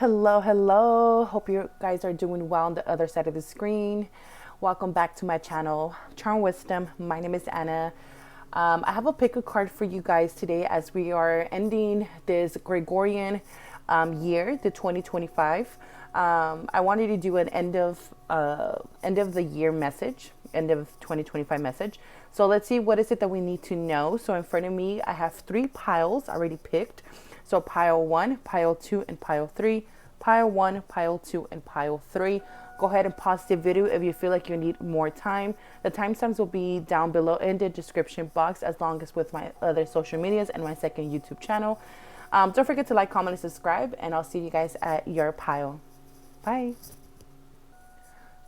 Hello, hello. Hope you guys are doing well on the other side of the screen. Welcome back to my channel, Charm Wisdom. My name is Anna. I have a pick a card for you guys today as we are ending this Gregorian year, the 2025. I wanted to do an end of the year message, end of 2025 message. So let's see what is it that we need to know. So in front of me, I have three piles already picked. So pile 1, pile 2, and pile 3. Pile 1, pile 2, and pile 3. Go ahead and pause the video if you feel like you need more time. The timestamps will be down below in the description box, as long as with my other social medias and my second YouTube channel. Don't forget to like, comment, and subscribe, and I'll see you guys at your pile. Bye.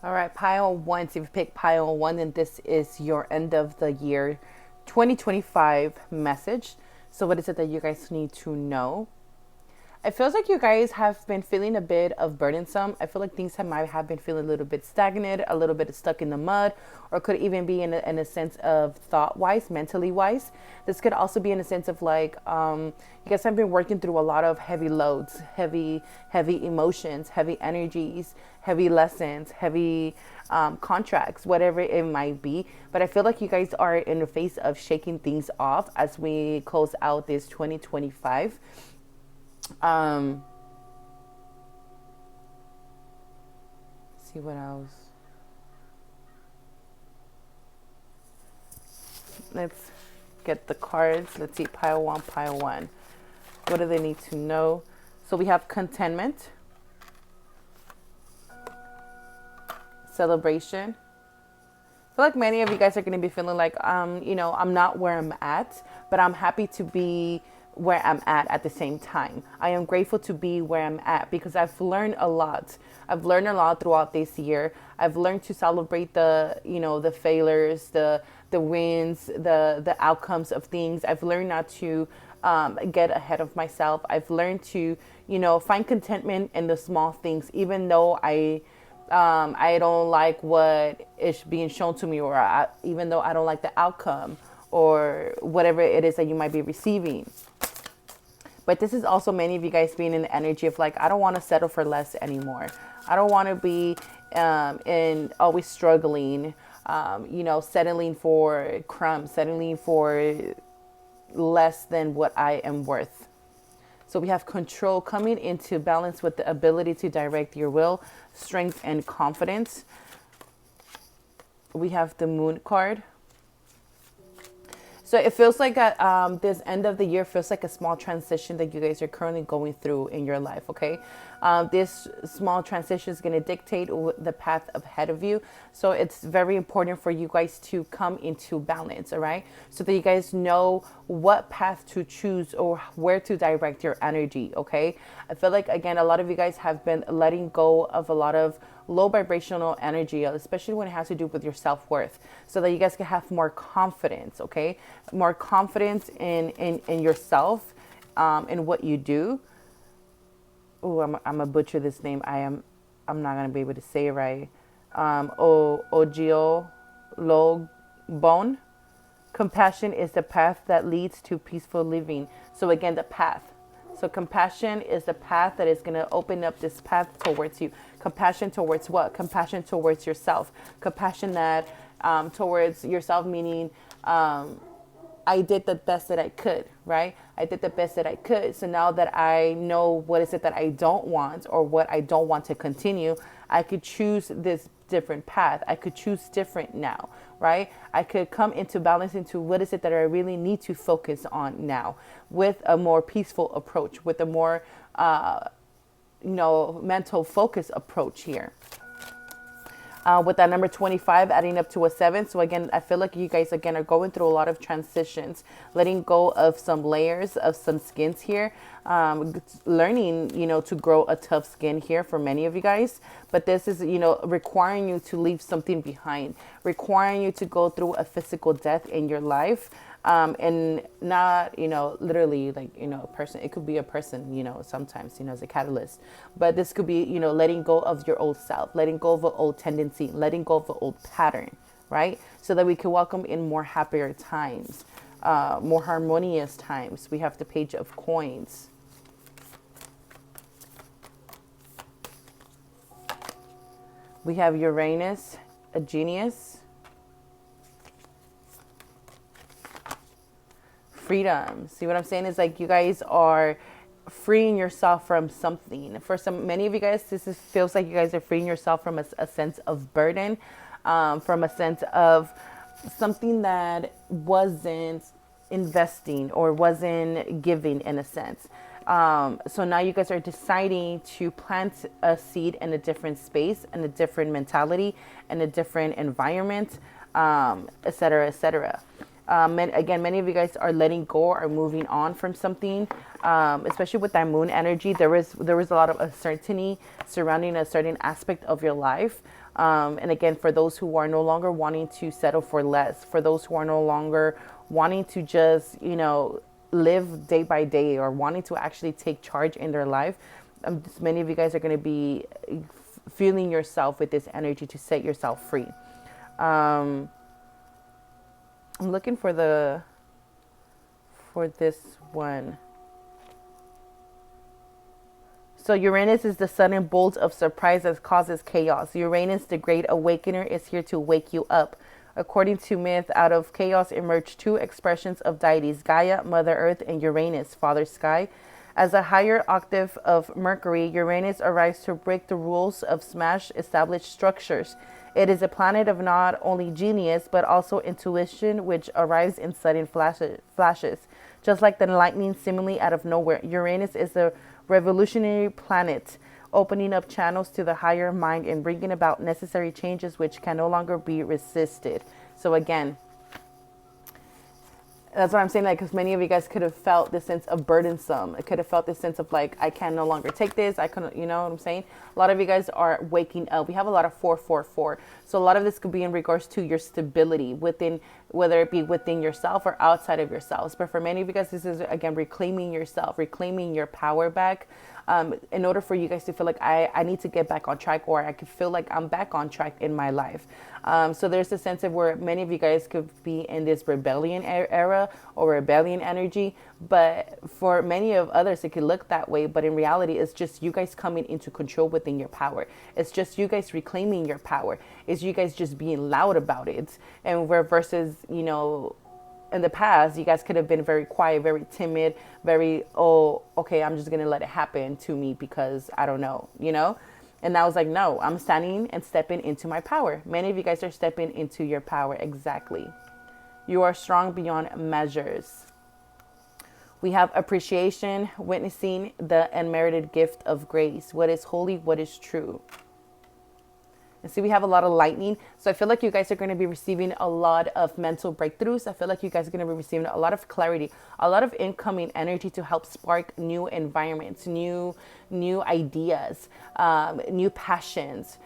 All right, pile 1. So if you pick pile 1, then this is your end of the year 2025 message. So what is it that you guys need to know? It feels like you guys have been feeling a bit of burdensome. I feel like things might have been feeling a little bit stagnant, a little bit stuck in the mud, or could even be in a sense of thought-wise, mentally-wise. This could also be in a sense of like, you guys have been working through a lot of heavy loads, heavy emotions, heavy energies, heavy lessons, heavy contracts, whatever it might be. But I feel like you guys are in the phase of shaking things off as we close out this 2025. See what else. Let's get the cards. Let's see, pile 1, pile 1. What do they need to know? So we have contentment, celebration. I feel like many of you guys are going to be feeling like, I'm not where I'm at, but I'm happy to be where I'm at the same time. I am grateful to be where I'm at because I've learned a lot. I've learned a lot throughout this year. I've learned to celebrate the failures, the wins, the outcomes of things. I've learned not to get ahead of myself. I've learned to, find contentment in the small things, even though I don't like what is being shown to me, or even though I don't like the outcome or whatever it is that you might be receiving. But this is also many of you guys being in the energy of like, I don't want to settle for less anymore. I don't want to be in always struggling, settling for crumbs, settling for less than what I am worth. So we have control coming into balance with the ability to direct your will, strength, and confidence. We have the Moon card. So it feels like this end of the year feels like a small transition that you guys are currently going through in your life, okay? This small transition is going to dictate the path ahead of you. So it's very important for you guys to come into balance, all right? So that you guys know what path to choose or where to direct your energy, okay? I feel like, again, a lot of you guys have been letting go of a lot of low vibrational energy, especially when it has to do with your self-worth, so that you guys can have more confidence, okay? More confidence in yourself, in what you do. Oh, I'm gonna butcher this name. I'm not gonna be able to say it right. Ogio Logbone. Compassion is the path that leads to peaceful living. So again, the path. So compassion is the path that is going to open up this path towards you. Compassion towards what? Compassion towards yourself. Compassion that towards yourself, meaning I did the best that I could, right? I did the best that I could. So now that I know what is it that I don't want or what I don't want to continue, I could choose this different path. I could choose different now, right? I could come into balance into what is it that I really need to focus on now with a more peaceful approach, with a more, mental focus approach here. With that number 25 adding up to a 7. So again, I feel like you guys again are going through a lot of transitions, letting go of some layers of some skins here, learning, to grow a tough skin here for many of you guys. But this is, requiring you to leave something behind, requiring you to go through a physical death in your life. And not, literally like, a person, it could be a person, sometimes, as a catalyst, but this could be, letting go of your old self, letting go of an old tendency, letting go of an old pattern, right? So that we can welcome in more happier times, more harmonious times. We have the Page of Coins. We have Uranus, a genius. Freedom. See what I'm saying? Is like you guys are freeing yourself from something. For many of you guys, feels like you guys are freeing yourself from a sense of burden, from a sense of something that wasn't investing or wasn't giving in a sense. So now you guys are deciding to plant a seed in a different space, in a different mentality, in a different environment, etc., etc. Again, many of you guys are letting go or moving on from something, especially with that moon energy. There was a lot of uncertainty surrounding a certain aspect of your life. And again, for those who are no longer wanting to settle for less, for those who are no longer wanting to just, live day by day or wanting to actually take charge in their life, many of you guys are going to be feeling yourself with this energy to set yourself free. I'm looking for this one. So Uranus is the sudden bolt of surprise that causes chaos. Uranus, the great awakener, is here to wake you up. According to myth, out of chaos emerged two expressions of deities, Gaia, Mother Earth, and Uranus, Father Sky. As a higher octave of Mercury, Uranus arrives to break the rules of smashed established structures. It is a planet of not only genius, but also intuition, which arrives in sudden flashes. Just like the lightning seemingly out of nowhere, Uranus is a revolutionary planet, opening up channels to the higher mind and bringing about necessary changes which can no longer be resisted. So again, that's what I'm saying, like, because many of you guys could have felt this sense of burdensome. It could have felt this sense of like, I can no longer take this. I couldn't, you know what I'm saying? A lot of you guys are waking up. We have a lot of 444. So a lot of this could be in regards to your stability within, whether it be within yourself or outside of yourselves. But for many of you guys, this is, again, reclaiming yourself, reclaiming your power back. In order for you guys to feel like I need to get back on track, or I could feel like I'm back on track in my life. So there's a sense of where many of you guys could be in this rebellion era or rebellion energy. But for many of others, it could look that way. But in reality, it's just you guys coming into control within your power. It's just you guys reclaiming your power. It's you guys just being loud about it. And where versus, you know, in the past, you guys could have been very quiet, very timid, very, oh, okay, I'm just going to let it happen to me because I don't know, you know? And I was like, no, I'm standing and stepping into my power. Many of you guys are stepping into your power. Exactly. You are strong beyond measures. We have appreciation, witnessing the unmerited gift of grace. What is holy, what is true. And see, we have a lot of lightning. So I feel like you guys are going to be receiving a lot of mental breakthroughs. I feel like you guys are going to be receiving a lot of clarity, a lot of incoming energy to help spark new environments, new ideas, new passions,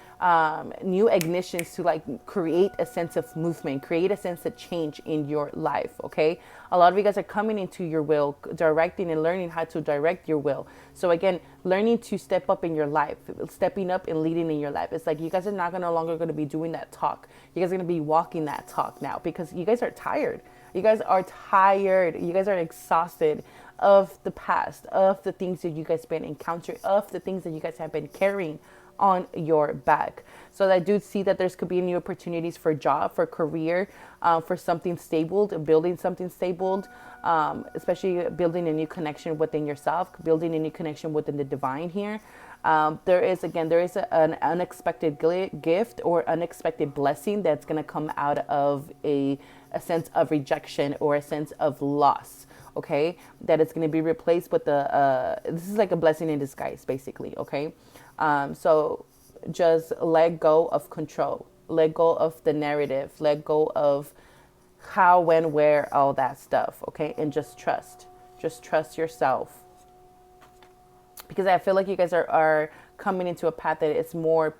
new ignitions to like create a sense of movement, create a sense of change in your life. Okay. A lot of you guys are coming into your will, directing and learning how to direct your will. So again, learning to step up in your life, stepping up and leading in your life. It's like you guys are no longer going to be doing that talk. You guys are going to be walking that talk now because you guys are tired. You guys are tired. You guys are exhausted of the past, of the things that you guys been encountering, of the things that you guys have been carrying on your back. So I do see that there's could be new opportunities for job, for career, for something stable, building something stable, especially building a new connection within yourself, building a new connection within the divine here. There is an unexpected gift or unexpected blessing that's going to come out of a sense of rejection or a sense of loss. Okay, that it's going to be replaced with this is like a blessing in disguise, basically. Okay, so just let go of control, let go of the narrative, let go of how, when, where, all that stuff. Okay, and just trust yourself. Because I feel like you guys are coming into a path that it's more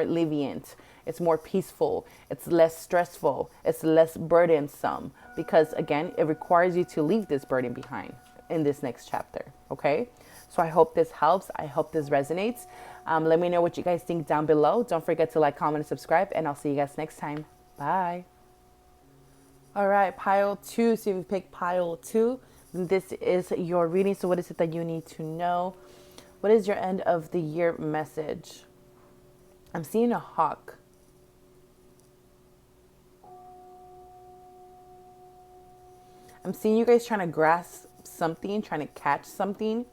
lenient, it's more peaceful, it's less stressful, it's less burdensome. Because again, it requires you to leave this burden behind in this next chapter. Okay, so I hope this helps. I hope this resonates. Let me know what you guys think down below. Don't forget to like, comment, and subscribe, and I'll see you guys next time. Bye. All right, pile 2. So if you pick pile 2, this is your reading. So what is it that you need to know? What is your end of the year message? I'm seeing a hawk. I'm seeing you guys trying to grasp something, trying to catch something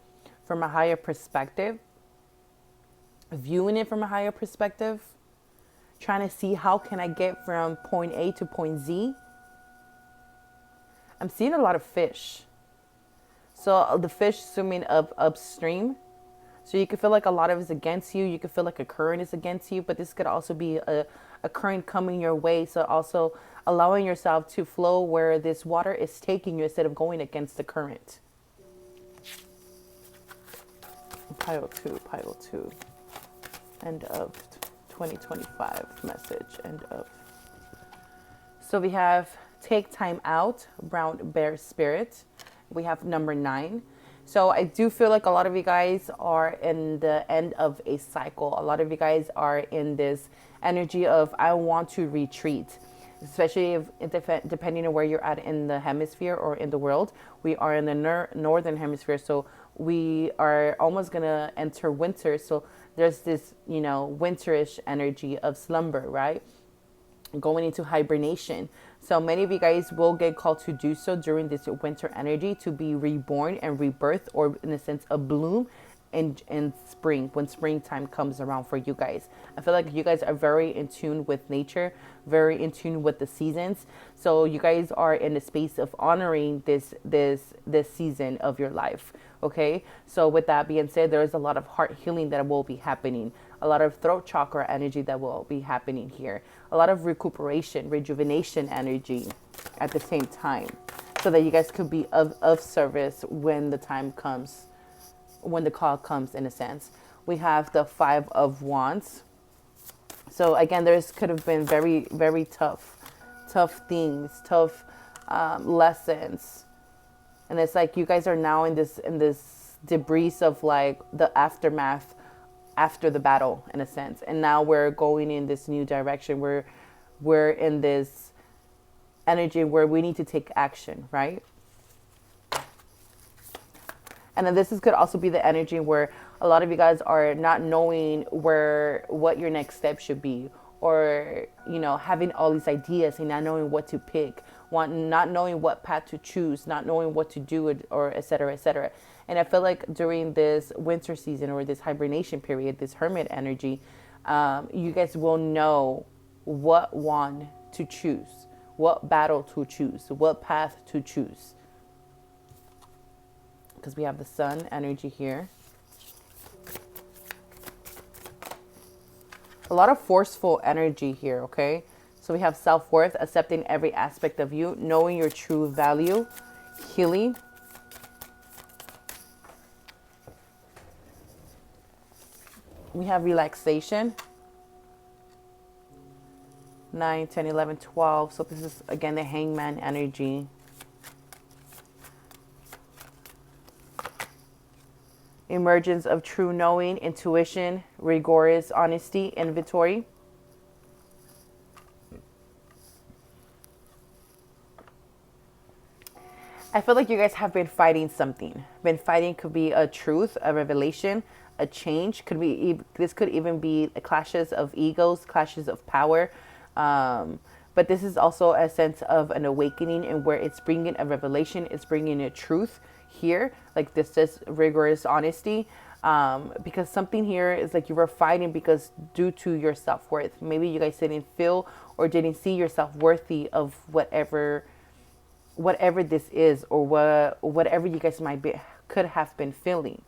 from a higher perspective, viewing it from a higher perspective, trying to see how can I get from point A to point Z. I'm seeing a lot of fish. So the fish swimming upstream. So you could feel like a lot of it's against you. You could feel like a current is against you, but this could also be a current coming your way. So also allowing yourself to flow where this water is taking you instead of going against the current. Pile 2. End of 2025 message. End of. So we have take time out, brown bear spirit. We have number 9. So I do feel like a lot of you guys are in the end of a cycle. A lot of you guys are in this energy of I want to retreat, especially if depending on where you're at in the hemisphere or in the world. We are in the northern hemisphere, so we are almost gonna enter winter. So there's this, winterish energy of slumber, right? Going into hibernation. So many of you guys will get called to do so during this winter energy, to be reborn and rebirth, or in a sense a bloom in spring, when springtime comes around for you guys. I feel like you guys are very in tune with nature, very in tune with the seasons. So you guys are in the space of honoring this season of your life. Okay, so with that being said, there is a lot of heart healing that will be happening, a lot of throat chakra energy that will be happening here, a lot of recuperation, rejuvenation energy at the same time, so that you guys could be of service when the time comes, when the call comes, in a sense. We have the 5 of Wands. So again, could have been very, very tough things, tough lessons. And it's like you guys are now in this debris of like the aftermath after the battle, in a sense. And now we're going in this new direction. We're in this energy where we need to take action, right? And then could also be the energy where a lot of you guys are not knowing what your next step should be, or having all these ideas and not knowing what to pick, not knowing what path to choose, not knowing what to do, or et cetera, et cetera. And I feel like during this winter season, or this hibernation period, this hermit energy, you guys will know what one to choose, what battle to choose, what path to choose. Because we have the sun energy here. A lot of forceful energy here, okay? So we have self-worth, accepting every aspect of you, knowing your true value, healing. We have relaxation. 9, 10, 11, 12. So this is, again, the hangman energy. Emergence of true knowing, intuition, rigorous honesty, inventory. I feel like you guys have been fighting something. Could be a truth, a revelation, a change. This could even be clashes of egos, clashes of power. But this is also a sense of an awakening, and where it's bringing a revelation, it's bringing a truth here. Like this is rigorous honesty. Because something here is like you were fighting because due to your self-worth. Maybe you guys didn't feel or didn't see yourself worthy of whatever this is, or whatever you guys could have been feeling.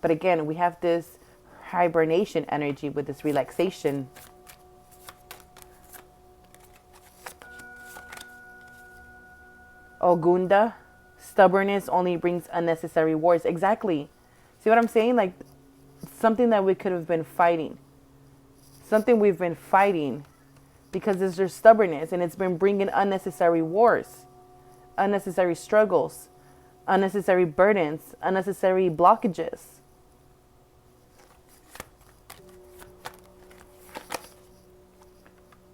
But again, we have this hibernation energy with this relaxation. Ogunda, stubbornness only brings unnecessary wars. Exactly. See what I'm saying? Like something that we could have been fighting. Something we've been fighting because there's just stubbornness, and it's been bringing unnecessary wars, unnecessary struggles, unnecessary burdens, unnecessary blockages.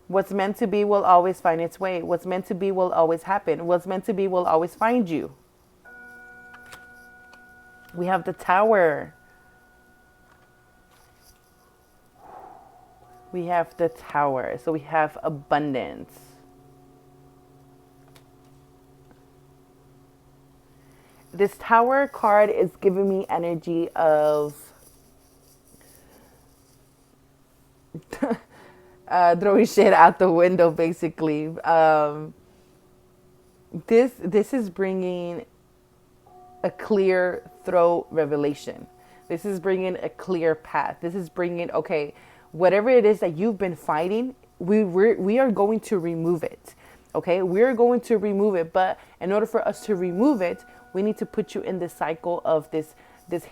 What's meant to be will always find its way. What's meant to be will always happen. What's meant to be will always find you. We have the Tower. We have the Tower. So we have abundance. This Tower card is giving me energy of throwing shit out the window, basically. This is bringing a clear throat revelation. This is bringing a clear path. This is bringing, okay, whatever it is that you've been fighting, we are going to remove it. Okay, we're going to remove it. But in order for us to remove it, we need to put you in the cycle of this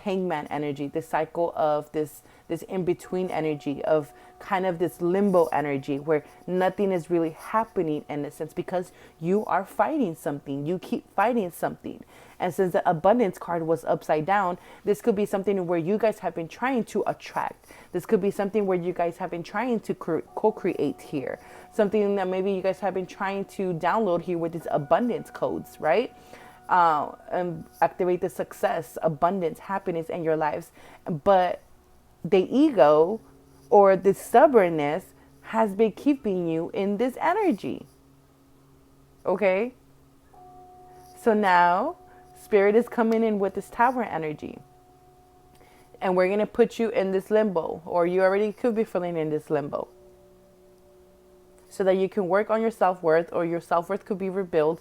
hangman energy, this cycle of this in-between energy, of kind of this limbo energy where nothing is really happening in a sense, because you are fighting something. You keep fighting something. And since the abundance card was upside down, this could be something where you guys have been trying to attract. This could be something where you guys have been trying to co-create here. Something that maybe you guys have been trying to download here with these abundance codes, right? And activate the success, abundance, happiness in your lives. But the ego or the stubbornness has been keeping you in this energy. Okay? So now Spirit is coming in with this Tower energy. And we're going to put you in this limbo, or you already could be feeling in this limbo, so that you can work on your self-worth, or your self-worth could be rebuilt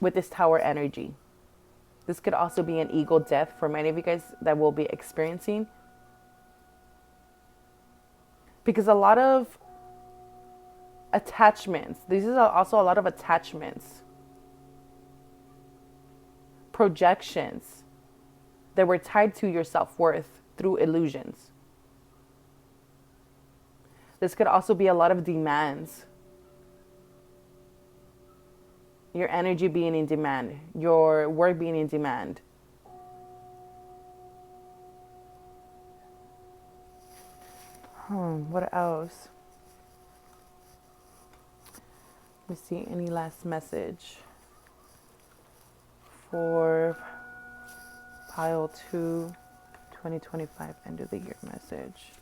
with this Tower energy. This could also be an ego death for many of you guys that will be experiencing. Because a lot of attachments, this is also a lot of attachments, projections that were tied to your self-worth through illusions. This could also be a lot of demands. Your energy being in demand, your work being in demand. What else? Let me see, any last message for pile 2, 2025 end of the year message.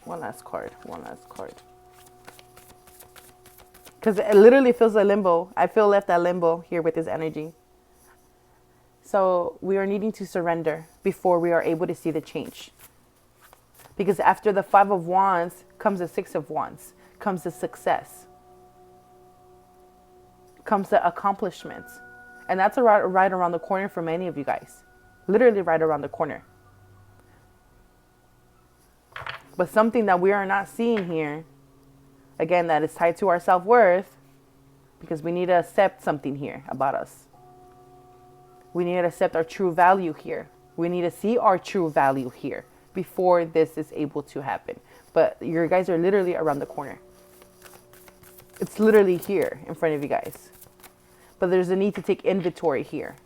One last card. Because it literally feels like limbo. I feel left at limbo here with this energy. So we are needing to surrender before we are able to see the change. Because after the 5 of Wands comes the 6 of Wands, comes the success, comes the accomplishments. And that's right around the corner for many of you guys. Literally right around the corner. But something that we are not seeing here, again, that is tied to our self-worth, because we need to accept something here about us. We need to accept our true value here. We need to see our true value here before this is able to happen. But you guys are literally around the corner. It's literally here in front of you guys. But there's a need to take inventory here.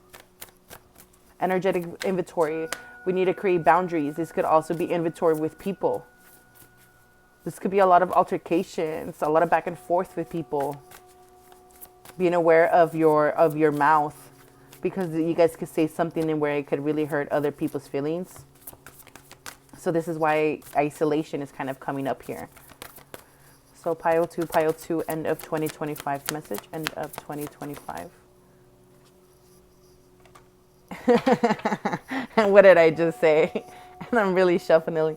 Energetic inventory. We need to create boundaries. This could also be inventory with people. This could be a lot of altercations, a lot of back and forth with people. Being aware of your mouth, because you guys could say something in where it could really hurt other people's feelings. So this is why isolation is kind of coming up here. So pile 2, end of 2025 message, end of 2025. And what did I just say? And I'm really shuffling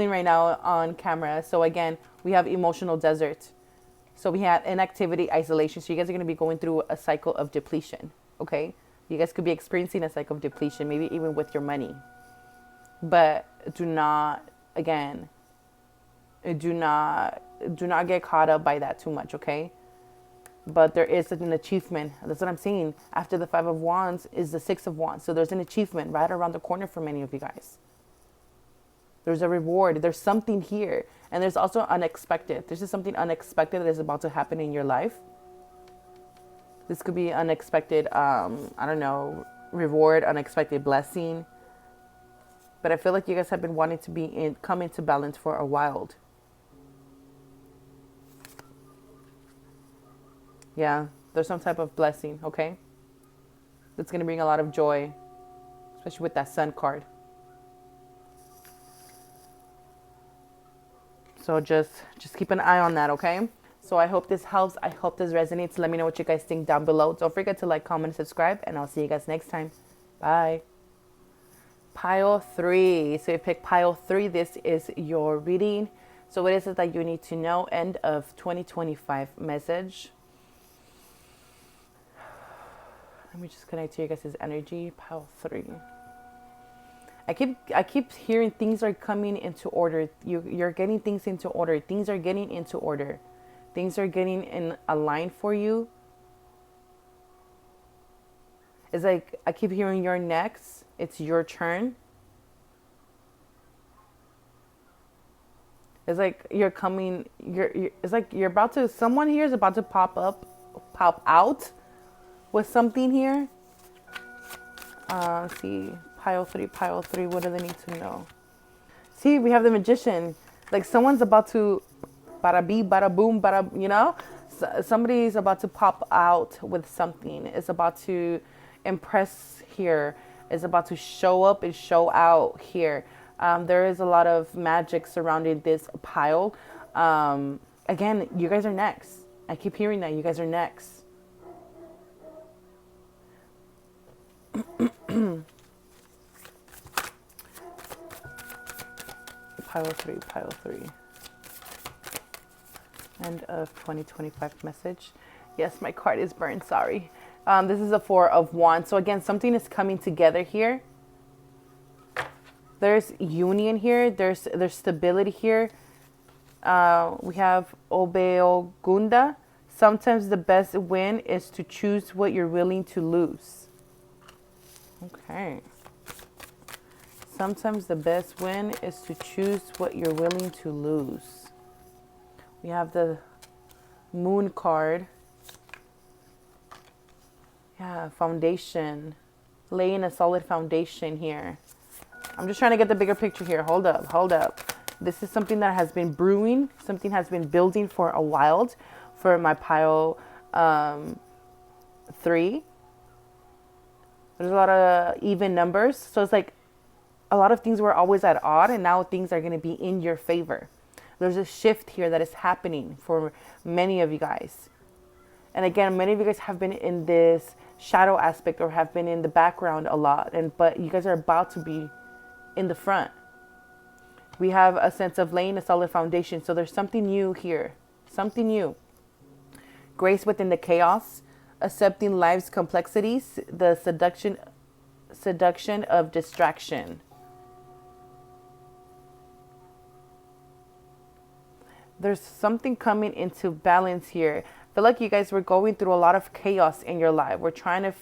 right now on camera. So again, we have emotional desert. So we have inactivity, isolation. So you guys are going to be going through a cycle of depletion. Okay. You guys could be experiencing a cycle of depletion, maybe even with your money. But do not get caught up by that too much. Okay. But there is an achievement. That's what I'm saying. After the 5 of Wands is the 6 of Wands. So there's an achievement right around the corner for many of you guys. There's a reward. There's something here. And there's also unexpected. This is something unexpected that is about to happen in your life. This could be unexpected, reward, unexpected blessing. But I feel like you guys have been wanting to come into balance for a while. Yeah, there's some type of blessing, okay? That's going to bring a lot of joy, especially with that Sun card. So just keep an eye on that, okay? So I hope this helps. I hope this resonates. Let me know what you guys think down below. Don't forget to like, comment, and subscribe, and I'll see you guys next time. Bye. Pile 3. So you pick pile 3. This is your reading. So what is it that you need to know? End of 2025 message. Let me just connect to you guys' energy. Pile 3. I keep hearing things are coming into order. You're getting things into order. Things are getting into order. Things are getting in a line for you. It's like I keep hearing you're next. It's your turn. It's like you're coming. It's like you're about to. Someone here is about to pop out with something here. Let's see. Pile 3. What do they need to know? See, we have the Magician. Like someone's about to, bada bee, bada boom, bada. You know, somebody's about to pop out with something. It's about to impress here. It's about to show up and show out here. There is a lot of magic surrounding this pile. Again, you guys are next. I keep hearing that. You guys are next. Pile 3. End of 2025 message. Yes, my card is burned. Sorry. This is a 4 of Wands. So again, something is coming together here. There's union here. There's stability here. We have Obeogunda. Sometimes the best win is to choose what you're willing to lose. Okay. Sometimes the best win is to choose what you're willing to lose. We have the Moon card. Yeah, foundation. Laying a solid foundation here. I'm just trying to get the bigger picture here. Hold up. This is something that has been brewing. Something has been building for a while for my pile 3. There's a lot of even numbers. So it's like a lot of things were always at odd, and now things are going to be in your favor. There's a shift here that is happening for many of you guys. And again, many of you guys have been in this shadow aspect or have been in the background a lot. But you guys are about to be in the front. We have a sense of laying a solid foundation. So there's something new here. Something new. Grace within the chaos. Accepting life's complexities. The seduction of distraction. There's something coming into balance here. I feel like you guys were going through a lot of chaos in your life. We're trying to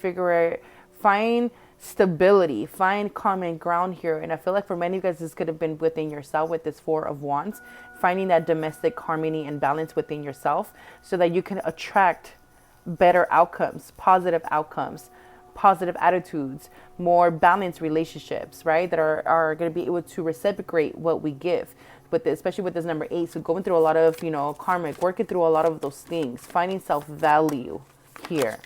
find stability, find common ground here. And I feel like for many of you guys, this could have been within yourself with this 4 of Wands, finding that domestic harmony and balance within yourself so that you can attract better outcomes, positive attitudes, more balanced relationships, right? That are going to be able to reciprocate what we give. But especially with this number 8, so going through a lot of, karmic, working through a lot of those things, finding self-value here.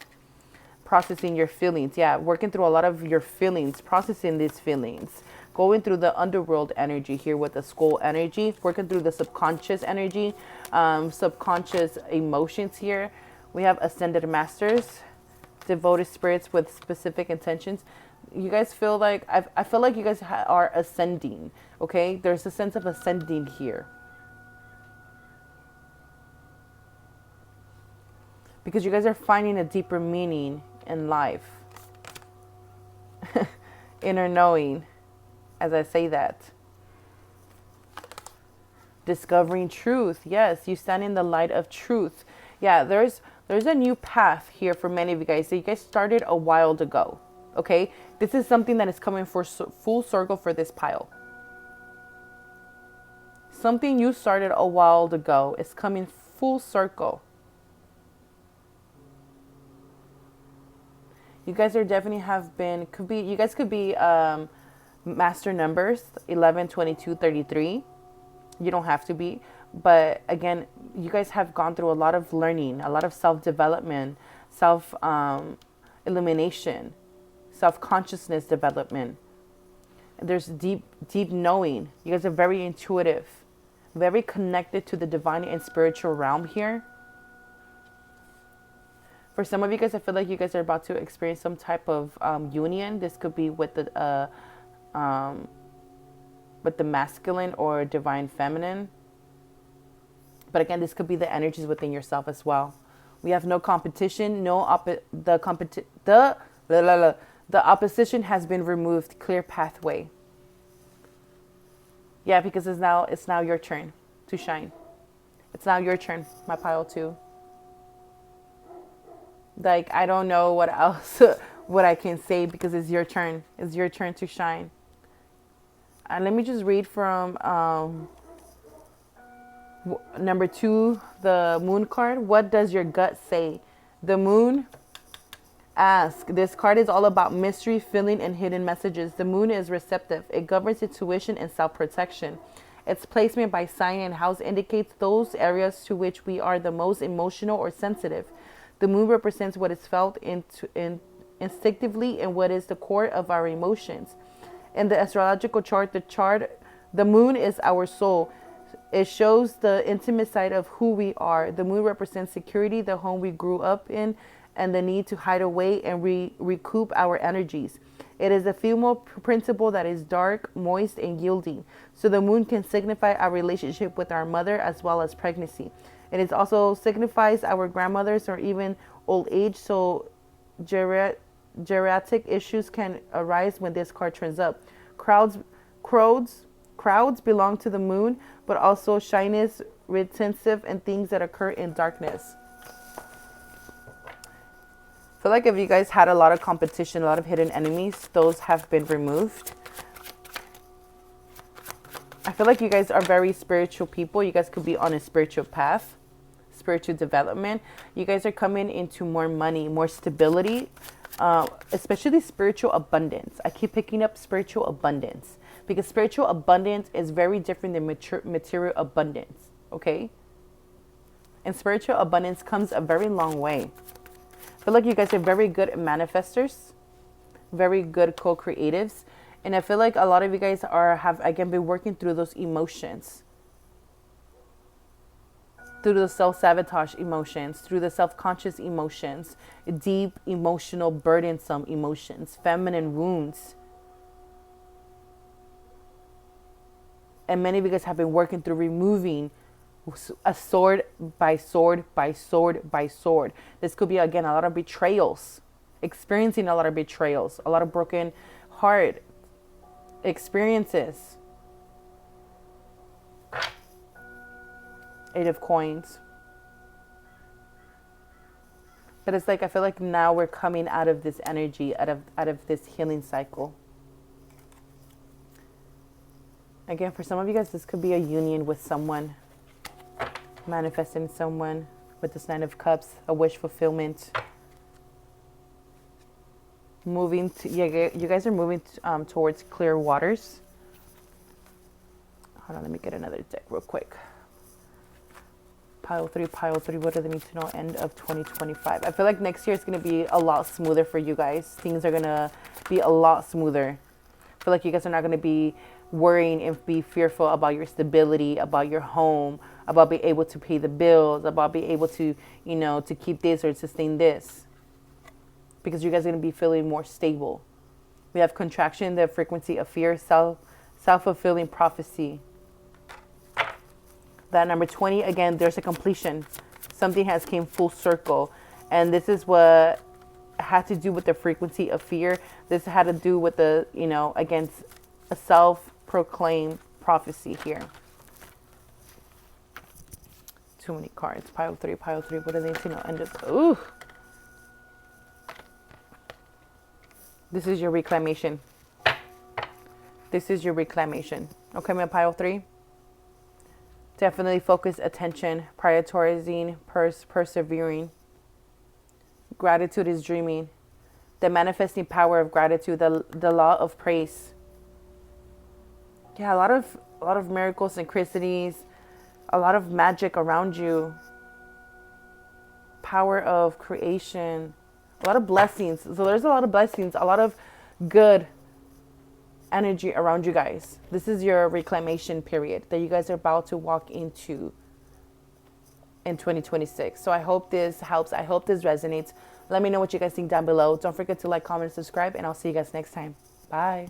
Processing your feelings. Yeah, working through a lot of your feelings, processing these feelings. Going through the underworld energy here with the skull energy. Working through the subconscious energy, subconscious emotions here. We have ascended masters, devoted spirits with specific intentions. You guys feel like, I feel like you guys are ascending, okay? There's a sense of ascending here. Because you guys are finding a deeper meaning in life. Inner knowing, as I say that. Discovering truth. Yes, you stand in the light of truth. Yeah, there's a new path here for many of you guys that you guys started a while ago. Okay, this is something that is coming for full circle for this pile. Something you started a while ago is coming full circle. You guys are definitely you guys could be master numbers 11, 22, 33. You don't have to be. But again, you guys have gone through a lot of learning, a lot of self-development, self-illumination, self-consciousness development. There's deep knowing. You guys are very intuitive, very connected to the divine and spiritual realm here. For some of you guys, I feel like you guys are about to experience some type of union. This could be with the masculine or divine feminine. But again, this could be the energies within yourself as well. We have no competition, the opposition has been removed, clear pathway. Yeah, because it's now your turn to shine. It's now your turn, my pile 2. Like, I don't know what else, what I can say, because it's your turn. It's your turn to shine. And let me just read from number 2, the moon card. What does your gut say? The moon asks. This card is all about mystery, feeling, and hidden messages. The moon is receptive. It governs intuition and self-protection. Its placement by sign and house indicates those areas to which we are the most emotional or sensitive. The moon represents what is felt instinctively and what is the core of our emotions. In the astrological chart, the moon is our soul. It shows the intimate side of who we are. The moon represents security, the home we grew up in, and the need to hide away and recoup our energies. It is a female principle that is dark, moist, and yielding. So the moon can signify our relationship with our mother as well as pregnancy. It is also signifies our grandmothers or even old age. So geriatric issues can arise when this card turns up. Crowds belong to the moon, but also shyness, retentive, and things that occur in darkness. I feel like if you guys had a lot of competition, a lot of hidden enemies, those have been removed. I feel like you guys are very spiritual people. You guys could be on a spiritual path, spiritual development. You guys are coming into more money, more stability, especially spiritual abundance. I keep picking up spiritual abundance because spiritual abundance is very different than material abundance, okay? And spiritual abundance comes a very long way. I feel like you guys are very good manifestors, very good co-creatives. And I feel like a lot of you guys have again been working through those emotions, through the self-sabotage emotions, through the self-conscious emotions, deep emotional burdensome emotions, feminine wounds. And many of you guys have been working through removing a sword by sword by sword by sword. This could be again a lot of betrayals, experiencing a lot of betrayals, a lot of broken heart experiences. 8 of coins. But it's like, I feel like now we're coming out of this energy, out of this healing cycle. Again, for some of you guys, this could be a union with someone, manifesting someone with this 9 of Cups, a wish fulfillment. You guys are moving towards clear waters. Hold on, let me get another deck real quick. Pile 3, what do they need to know? End of 2025. I feel like next year is going to be a lot smoother for you guys. Things are going to be a lot smoother. I feel like you guys are not going to be worrying and be fearful about your stability, about your home, about being able to pay the bills, about being able to, to keep this or sustain this. Because you guys are going to be feeling more stable. We have contraction, the frequency of fear, self-fulfilling prophecy. That number 20, again, there's a completion. Something has came full circle. And this is what had to do with the frequency of fear. This had to do with the, against a self-proclaimed prophecy here. Too many cards. Pile 3. What do they need to know? End of, ooh. This is your reclamation. Okay, my pile 3. Definitely focus attention, prioritizing, persevering. Gratitude is dreaming. The manifesting power of gratitude, the law of praise. Yeah, a lot of miracles, synchronicities, a lot of magic around you. Power of creation. A lot of blessings. So there's a lot of blessings, a lot of good energy around you guys. This is your reclamation period that you guys are about to walk into in 2026. So I hope this helps. I hope this resonates. Let me know what you guys think down below. Don't forget to like, comment, and subscribe, and I'll see you guys next time. Bye.